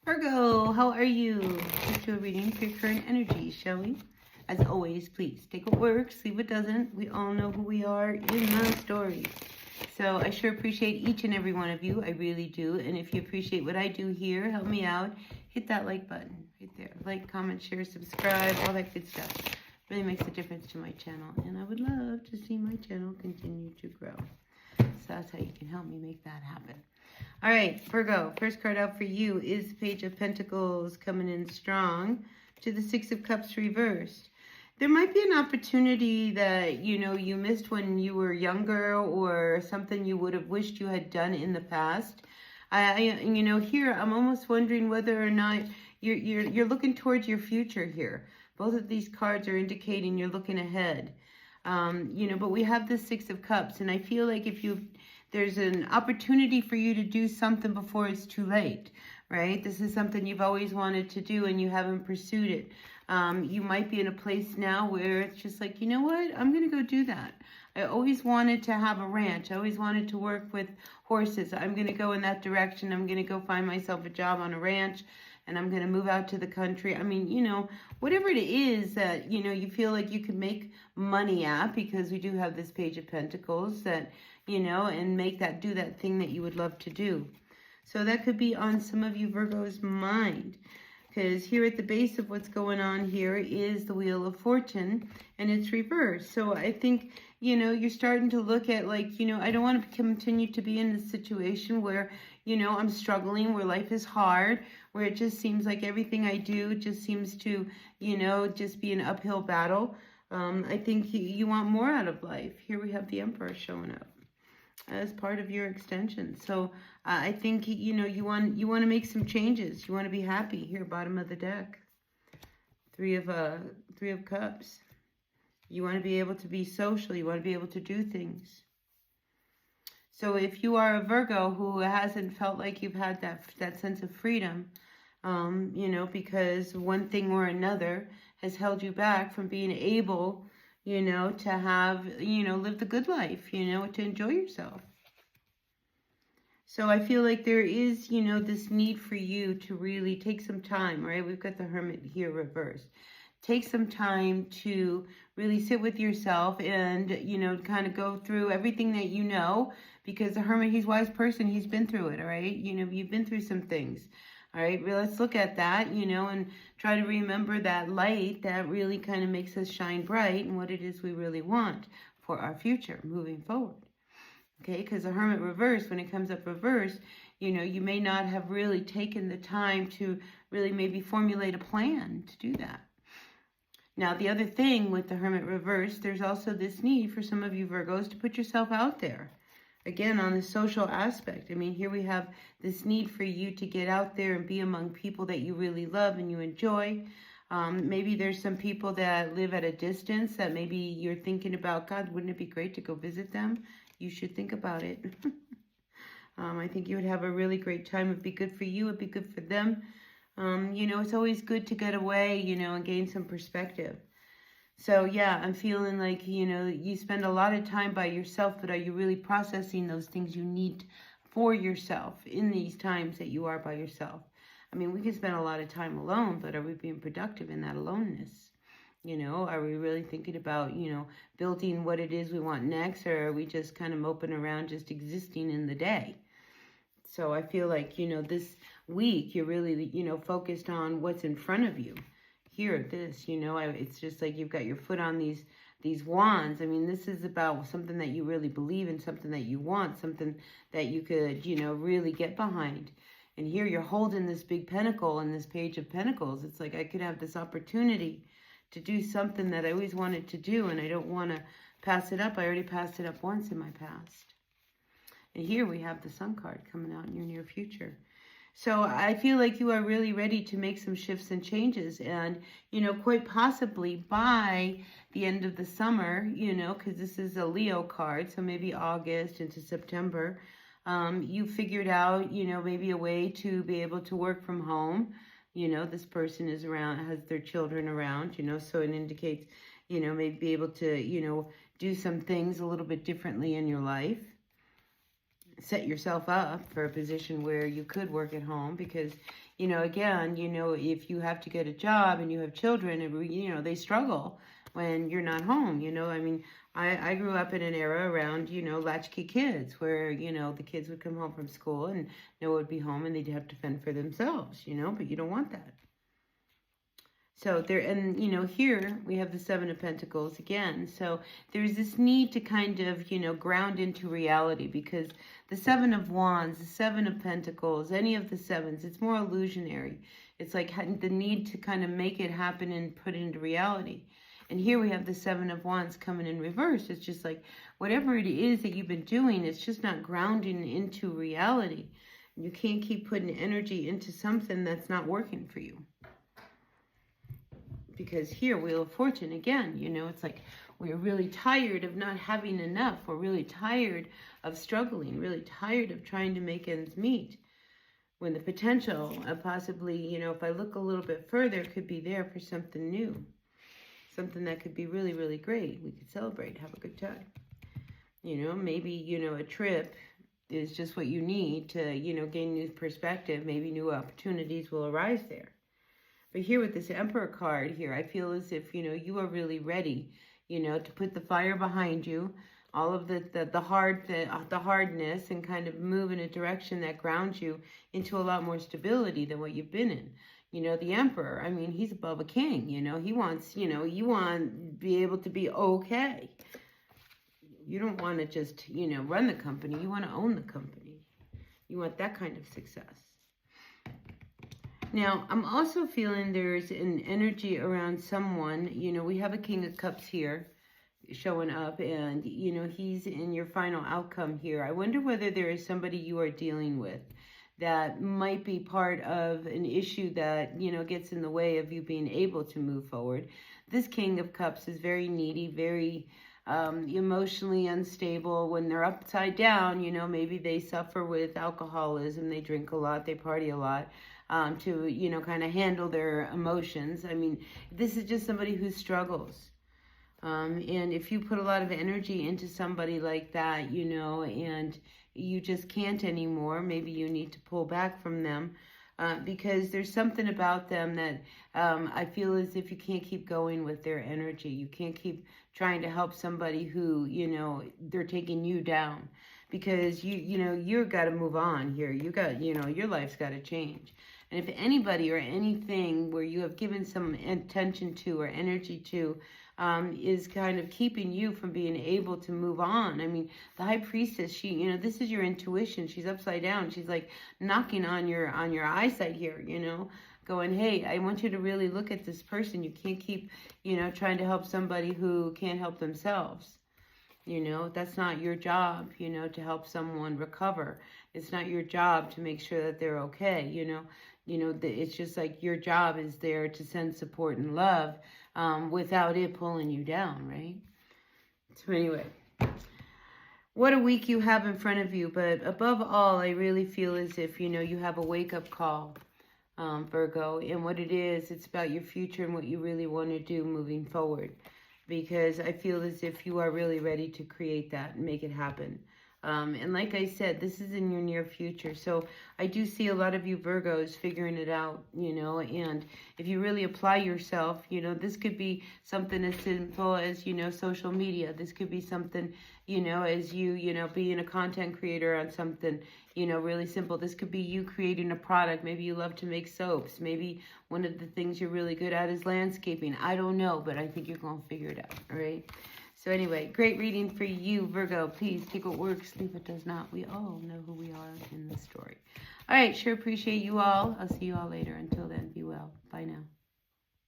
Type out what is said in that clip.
Virgo, how are you? Let's do a reading for your current energy, shall we? As always, please take what works, leave what doesn't. We all know who we are in the story. So I sure appreciate each and every one of you. I really do. And if you appreciate what I do here, help me out. Hit that like button right there. Like, comment, share, subscribe, all that good stuff. Really makes a difference to my channel. And I would love to see my channel continue to grow. So that's how you can help me make that happen. All right, Virgo, first card out for you is the Page of Pentacles coming in strong to the Six of Cups reversed. There might be an opportunity that, you missed when you were younger, or something you would have wished you had done in the past. Here, I'm almost wondering whether or not you're looking towards your future here. Both of these cards are indicating you're looking ahead. But we have the Six of Cups, and I feel like there's an opportunity for you to do something before it's too late, right? This is something you've always wanted to do and you haven't pursued it. You might be in a place now where it's just like, you know what? I'm going to go do that. I always wanted to have a ranch. I always wanted to work with horses. I'm going to go in that direction. I'm going to go find myself a job on a ranch, and I'm going to move out to the country. I mean, whatever it is that, you feel like you could make money at, because we do have this Page of Pentacles that, and do that thing that you would love to do. So that could be on some of you Virgo's mind, because here at the base of what's going on here is the Wheel of Fortune, and it's reversed. So I think, you're starting to look at, like, I don't want to continue to be in this situation where, I'm struggling, where life is hard, where it just seems like everything I do just seems to, just be an uphill battle. I think you want more out of life. Here we have the Emperor showing up as part of your extension. So I think, you want to make some changes. You want to be happy. Here, bottom of the deck. Three of Cups. You want to be able to be social. You want to be able to do things. So if you are a Virgo who hasn't felt like you've had that sense of freedom, because one thing or another has held you back from being able, to have, live the good life, to enjoy yourself. So I feel like there is, this need for you to really take some time, right? We've got the Hermit here reversed. Take some time to really sit with yourself and, kind of go through everything that because the Hermit, he's a wise person. He's been through it, all right? You've been through some things. All right, well, let's look at that, and try to remember that light that really kind of makes us shine bright and what it is we really want for our future moving forward. Okay, because the Hermit reverse, when it comes up reverse, you may not have really taken the time to really maybe formulate a plan to do that. Now, the other thing with the Hermit reverse, there's also this need for some of you Virgos to put yourself out there. Again, on the social aspect. I mean, here we have this need for you to get out there and be among people that you really love and you enjoy. Maybe there's some people that live at a distance that maybe you're thinking about, God, wouldn't it be great to go visit them? You should think about it. I think you would have a really great time. It'd be good for you. It'd be good for them. It's always good to get away, and gain some perspective. So, yeah, I'm feeling like, you spend a lot of time by yourself, but are you really processing those things you need for yourself in these times that you are by yourself? I mean, we can spend a lot of time alone, but are we being productive in that aloneness? Are we really thinking about, building what it is we want next, or are we just kind of moping around, just existing in the day? So I feel like, this week you're really, focused on what's in front of you. Here, it's just like you've got your foot on these wands. I mean, this is about something that you really believe in, something that you want, something that you could, really get behind. And here you're holding this big pentacle and this Page of Pentacles. It's like I could have this opportunity to do something that I always wanted to do, and I don't want to pass it up. I already passed it up once in my past. And here we have the Sun card coming out in your near future. So I feel like you are really ready to make some shifts and changes, and, quite possibly by the end of the summer, because this is a Leo card, so maybe August into September, you figured out, maybe a way to be able to work from home. This person is around, has their children around, so it indicates, maybe be able to, do some things a little bit differently in your life. set yourself up for a position where you could work at home because, you know, again, you know, if you have to get a job and you have children, you know, they struggle when you're not home, you know. I mean, I grew up in an era around, you know, latchkey kids where, you know, the kids would come home from school and no one would be home and they'd have to fend for themselves, you know, but you don't want that. So there, and you know, here we have the Seven of Pentacles again. So there's this need to kind of, you know, ground into reality because the Seven of Wands, the Seven of Pentacles, any of the sevens, it's more illusionary. It's like the need to kind of make it happen and put it into reality. And here we have the Seven of Wands coming in reverse. It's just like whatever it is that you've been doing, it's just not grounding into reality. You can't keep putting energy into something that's not working for you. Because here, Wheel of Fortune, again, you know, it's like we're really tired of not having enough. We're really tired of struggling, really tired of trying to make ends meet. When the potential of possibly, you know, if I look a little bit further, could be there for something new. Something that could be really, really great. We could celebrate, have a good time. You know, maybe, you know, a trip is just what you need to, you know, gain new perspective. Maybe new opportunities will arise there. But here with this Emperor card here, I feel as if, you know, you are really ready, you know, to put the fire behind you, all of the hardness, and kind of move in a direction that grounds you into a lot more stability than what you've been in. You know, the Emperor, I mean, he's above a king, you know, he wants, you know, you want to be able to be okay. You don't want to just, you know, run the company. You want to own the company. You want that kind of success. Now, I'm also feeling there's an energy around someone. You know, we have a King of Cups here showing up, and, you know, he's in your final outcome here. I wonder whether there is somebody you are dealing with that might be part of an issue that, you know, gets in the way of you being able to move forward. This King of Cups is very needy, very emotionally unstable. When they're upside down, you know, maybe they suffer with alcoholism, they drink a lot, they party a lot. To, you know, kind of handle their emotions. I mean, this is just somebody who struggles. And if you put a lot of energy into somebody like that, you know, and you just can't anymore, maybe you need to pull back from them because there's something about them that I feel as if you can't keep going with their energy. You can't keep trying to help somebody who, you know, they're taking you down. Because you know, you've got to move on here. You got, you know, your life's got to change. And if anybody or anything where you have given some attention to or energy to is kind of keeping you from being able to move on. I mean, the High Priestess, she, you know, this is your intuition. She's upside down. She's like knocking on your eyesight here, you know, going, hey, I want you to really look at this person. You can't keep, you know, trying to help somebody who can't help themselves. You know, that's not your job, you know, to help someone recover. It's not your job to make sure that they're okay, you know. It's just like your job is there to send support and love without it pulling you down, right? So anyway, what a week you have in front of you. But above all, I really feel as if, you know, you have a wake-up call, Virgo. And what it is, it's about your future and what you really want to do moving forward. Because I feel as if you are really ready to create that and make it happen. And like I said, this is in your near future. So I do see a lot of you Virgos figuring it out, you know, and if you really apply yourself, you know, this could be something as simple as, you know, social media. This could be something, you know, as you know, being a content creator on something, you know, really simple. This could be you creating a product. Maybe you love to make soaps. Maybe one of the things you're really good at is landscaping. I don't know, but I think you're going to figure it out, all right? So anyway, great reading for you, Virgo. Please take what works, leave what does not. We all know who we are in the story. All right, sure appreciate you all. I'll see you all later. Until then, be well. Bye now.